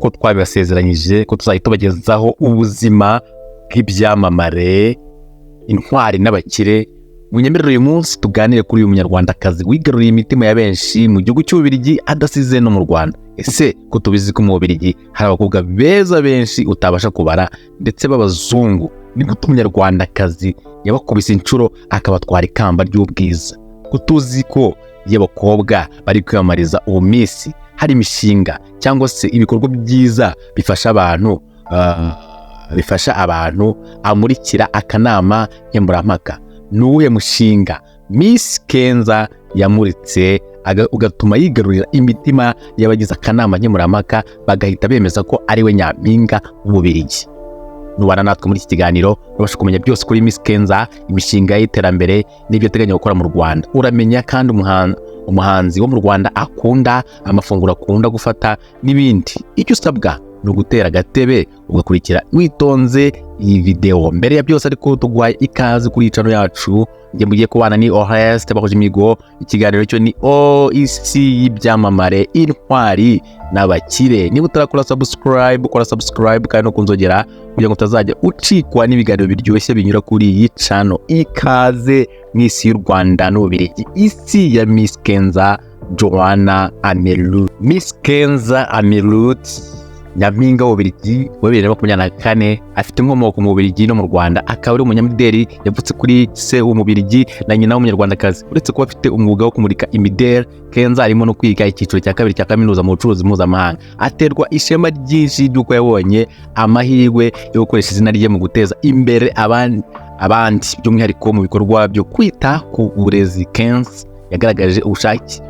nk'uko twabibasezeranyije ko tuzahita tubagezaho ubuzima bw'ibyamamare, intwari n'abakire. Munyemerere uyu munsi tuganire kuri uyu munyarwandakazi wigaruriye imitima ya benshi mu gihugu cy'Ububirigi adasize no mu Rwanda. Ese ko tubizi ko mu Bubirigi hari abakobwa beza benshi utabasha kubara ndetse b'abazungu, ni gute umunyarwandakazi yabakubise inshuro akabatwara ikamba ry'ubwiza? Ko tuzi ko iyo abakobwa bari kwiyamamariza uwo Miss hari imishinga cyangwa se ibikorwa byiza bifasha abantu amurikira akanama nkemurampaka. Nuwe mushinga Miss Kenza yamuritse ugatuma yigarurira imitima y'abagize akanama nkemurampaka bagahita bemeza ko ari we nyampinga w'Ububirigi. Nubana natwe muri iki kiganiro ubasha kumenya byose kuri Miss Kenza, imishinga y'iterambere n'ibyo ateganya gukora mu Rwanda. Uramenya kandi umuhanzi wo mu Rwanda akunda, amafunguro akunda gufata n'ibindi. Icyo usabwa ni ugutera agatebe ugakurikira witonze iyi video. Mbere ya byose ariko tugwaye ikaze kuri channel yacu. Nge mugiye kubana ni Oreste bahoje imigo. Ikiganiro cyo ni isi y'ibyamamare, intwari n'abakire. Niba utarakora subscribe, ukora subscribe kandi no kunzogera kugira ngo utazajya ucikwa n'ibiganiro biryoshye binyura kuri iyi channel. Ikaze n'isi y'u Rwanda n'Ububirigi, isi ya Miss Kenza Joanna Amelut. Miss Kenza Amelut nyampinga w'Ububirigi wa 2024, afite inkomoko mu Bubirigi no mu Rwanda. Akaba ari umunyamideli yavutse kuri se w'Umubirigi na nyina w'umunyarwandakazi. Uretse kuba afite umwuga wo kumurika imideli, Kenza arimo no kwiga icyiciro cya kabiri cya kaminuza mu bucuruzi mpuzamahanga. Aterwa ishema ryinshi ry'uko yabonye amahirwe yo gukoresha izina rye mu guteza imbere abandi by'umwihariko mu bikorwa byo kwita ku burezi. Kenza yagaragaje ubushake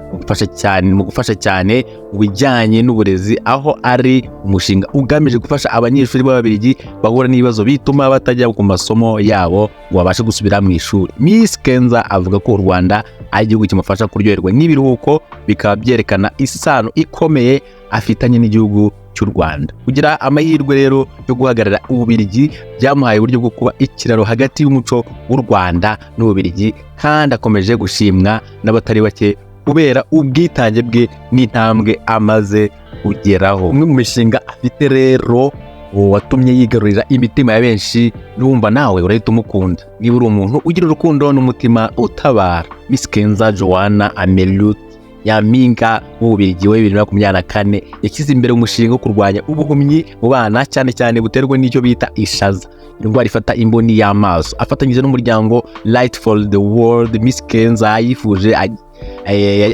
mu gufasha cyane mu bijyanye n'uburezi, aho ari umushinga ugamije gufasha abanyeshuri b'Ababirigi bahura n'ibibazo bituma batajya ku masomo yabo ngo babashe gusubira mu ishuri. Miss Kenza avuga ko u Rwanda ari igihugu kimufasha kuryoherwa n'ibiruhuko, bikaba byerekana isano ikomeye afitanye n'igihugu cy'u Rwanda. Kugira amahirwe rero yo guhagarara Ububirigi byamuhaye uburyo bwo kuba ikiraro hagati y'umuco w'u Rwanda n'Ububirigi, kandi akomeje gushimwa n'abatari bake kubera ubwitange bwe n'intambwe amaze kugeraho. Umwe mu mishinga afite rero watumye yigarurira imitima ya benshi, n'umva nawe urahita umukunda niba uri umuntu ugira urukundo n'umutima utabara. Miss Kenza Joanna Amelut nyampinga w'Ububirigi wa 2024 yashyize imbere umushinga wo kurwanya ubuhumyi mu bana, cyane cyane buterwa n'icyo bita ishaza, indwara ifata imboni y'amaso. Afatanyije n'umuryango Light for the World, Miss Kenza yifuje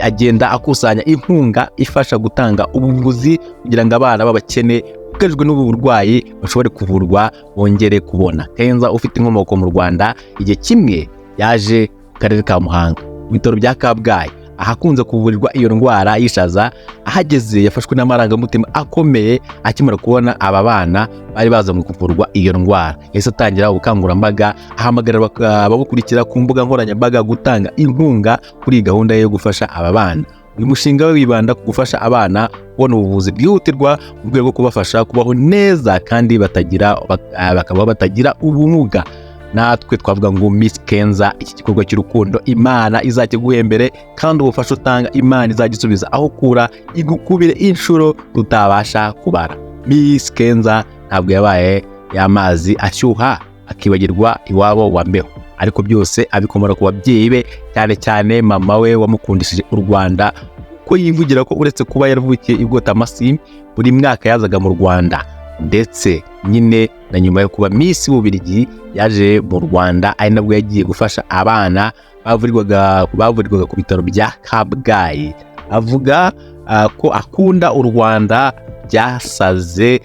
agenda akusanya inkunga ifasha gutanga ubuvuzi kugira ngo abana b'abakene bugarijwe n'ubu burwayi bashobore kuvurwa bongere kubona. Kenza ufite inkomoko mu Rwanda, igihe kimwe yaje ku karere ka Muhanga mu bitaro bya Kabgayi ahakunze kuvurirwa iyo ndwara y'ishaza. Ahageze yafashwe n'amarangamutima akomeye akimara kubona aba bana bari bazanywe kuvurwa iyo ndwara. Yahise atangira ubukangurambaga, ahamagarira ababukurikira ku mbuga nkoranyambaga gutanga inkunga kuri gahunda yo gufasha aba bana. Uyu mushinga wibanda ku gufasha abana kubona ubuvuzi bwihutirwa mu rwego rwo kubafasha kubaho neza kandi bakaba batagira ubumuga. Natwe twavuga ngo Miss Kenza, iki gikorwa cy'urukundo Imana izajya guhembere, kandi ubufasha utanga Imana izagisubiza aho kura igukubire inshuro tutabasha kubara. Miss Kenza ntabwo yabaye y'amazi ashyuha akibagirwa iwabo wa mbeho, ariko byose abikomora ku babyeyi be, cyane cyane mama we wamukundishije u Rwanda, ko yivugira ko uretse kuba yaravukiye i Bwotamasimbi buri mwaka yazaga mu Rwanda, ndetse nyine na nyuma yo kuba Miss w'Ububirigi yaje mu Rwanda, ari nabwo yagiye gufasha abana bavurirwaga ku bitaro bya Kabgayi. Avuga ko akunda u Rwanda byasaze,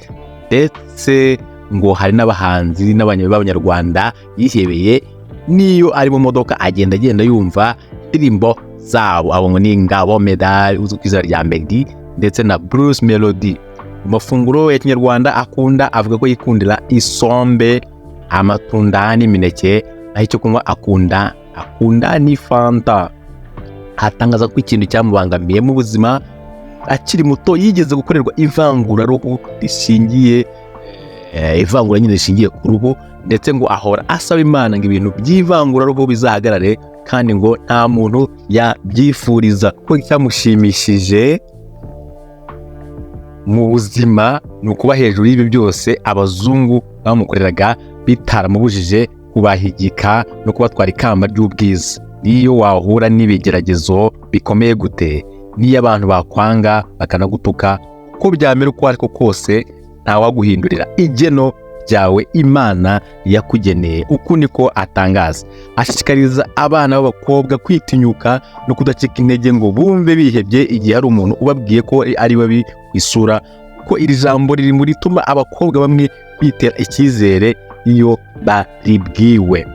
ndetse ngo hari n'abahanzi b'Abanyarwanda yihebeye, niyo ari mu modoka agenda yumva indirimbo zabo. Abo ngo ni Ngabo Medal uzwi ku izina rya Meddy ndetse na Bruce Melody. Amafunguro ya Kinyarwanda akunda, avuga ko yikundira isombe, amatunda n'imineke, naho icyo kunywa akunda ni fanta. Atangaza ko ikintu cyamubangamiye mu buzima akiri muto yigeze gukorerwa ivanguraruhu rishingiye ku ruhu, ndetse ngo ahora asaba Imana ngo ibintu by'ivanguraruhu bizahagarare, kandi ngo nta muntu yabyifuriza. Ko cyamushimishije mu buzima ni ukuba hejuru y'ibi byose abazungu bamukoreraga bitaramubujije kubahigika no kubatwara ikamba ry'ubwiza. Niyo wahura n'ibigeragezo bikomeye gute, niyo abantu bakwanga bakanagutuka, ko byamera uko ariko kose ntawaguhindurira igeno ryawe Imana yakugeneye. Uku niko atangaza. Ashishikariza abana b'abakobwa kwitinyuka no kudacika intege ngo bumve bihebye igihe hari umuntu ubabwiye ko ari babi ku isura, ko iri jambo riri muri tuma abakobwa bamwe bitera icyizere iyo baribwiwe.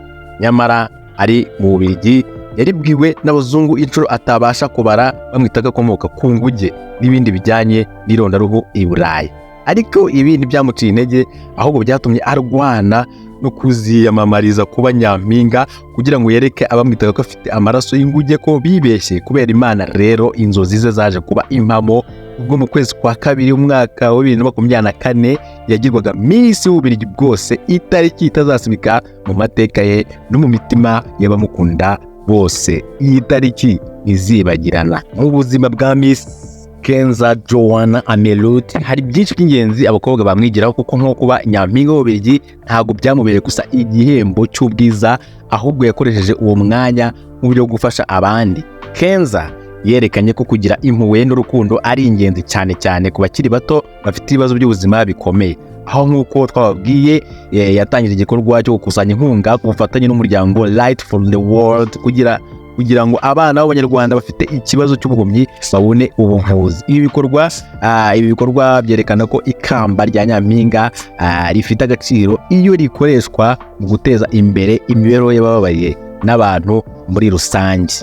Nyamara ari mu Bubiligi yaribwiwe n'abazungu inshuro atabasha kubara, bamwitaga akomoka ku nguge n'ibindi bijyanye n'irondaruhu i Burayi. Ariko ibi ntibyamuciye intege, ahubwo byatumye arwana no kuziyamamariza kuba nyampinga kugira ngo yereke abamwitaga ko afite amaraso y'inguge ko bibeshye kubera Imana. Rero inzozi ze zaje kuba impamo ubwo mu kwezi kwa kabiri umwaka wa 2024 yagirwaga Miss Wububirigi bwose, itariki itazasibika mu mateka ye no mu mitima y'abamukunda bose. Iyi tariki izibagirana mu buzima bwa Miss Kenza Joanna Amelut. Hari byinshi by'ingenzi abakobwa bamwigiraho, kuko nko kuba nyampinga w'Ububiligi ntabwo byamubereye gusa igihembo cy'ubwiza, ahubwo yakoresheje uwo mwanya mu buryo bwo gufasha abandi. Kenza yerekanye ko kugira impuhwe n'urukundo ari ingenzi cyane cyane ku bakiri bato bafite ibibazo by'ubuzima bikomeye. Aho nk'uko twababwiye yatangije igikorwa cyo gukusanya inkunga ku bufatanye n'umuryango Light for the World kugira ngo abana b'Abanyarwanda bafite ikibazo cy'ubuhumyi babone ubuvuzi. Ibi bikorwa byerekana ko ikamba rya nyampinga rifite agaciro iyo rikoreshwa mu guteza imbere imibereho y'abababaye n'abantu muri rusange.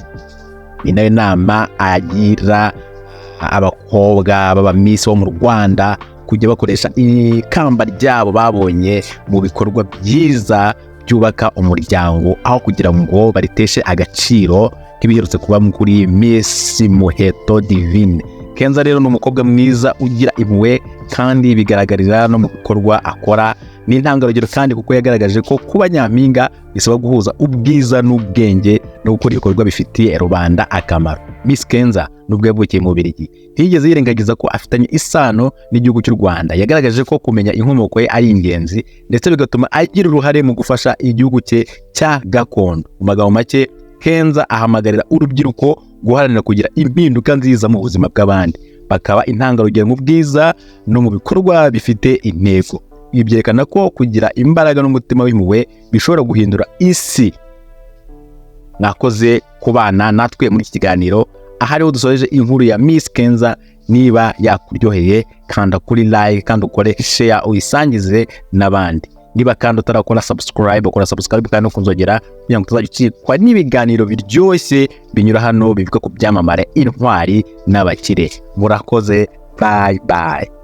Ni nayo nama agira abakobwa baba Miss bo mu Rwanda kujya bakoresha ikamba ryabo babonye mu bikorwa byiza byubaka umuryango, aho kugira ngo bariteshe agaciro nk'ibiherutse kuba kuri Miss Muheto Divine. Kenza rero ni umukobwa mwiza ugira impuhwe kandi bigaragarira no mu bikorwa akora. Ni intangarugero kandi kuko yagaragaje ko kuba nyampinga bisaba guhuza ubwiza n'ubwenge no gukora ibikorwa bifitiye rubanda akamaro. Miss Kenza nubwo yavukiye mu Bubiligi ntiyigeze yirengagiza ko afitanye isano n'igihugu cy'u Rwanda. Yagaragaje ko kumenya inkomoko ye ari ingenzi ndetse bigatuma agira uruhare mu gufasha igihugu cye cya gakondo. Mu magambo make, Kenza ahamagarira urubyiruko guharanira kugira impinduka nziza mu buzima bw'abandi, bakaba intangarugero mu bwiza no mu bikorwa bifite intego. Ibi byerekana ko kugira imbaraga n'umutima w'impuhwe bishobora guhindura isi. Mwakoze kubana natwe muri iki kiganiro. Ahariho dusoreje inkuru ya Miss Kenza. Niba yakuryoheye kanda kuri like kandi ukore share uyisangize n'abandi. Niba kandi utarakora subscribe, ukora subscribe kandi ukunzogera kugira ngo tuzagicikwa n'ibiganiro biryoshye binyura hano bivuga ku byamamare, intwari n'abakire. Murakoze, bye bye.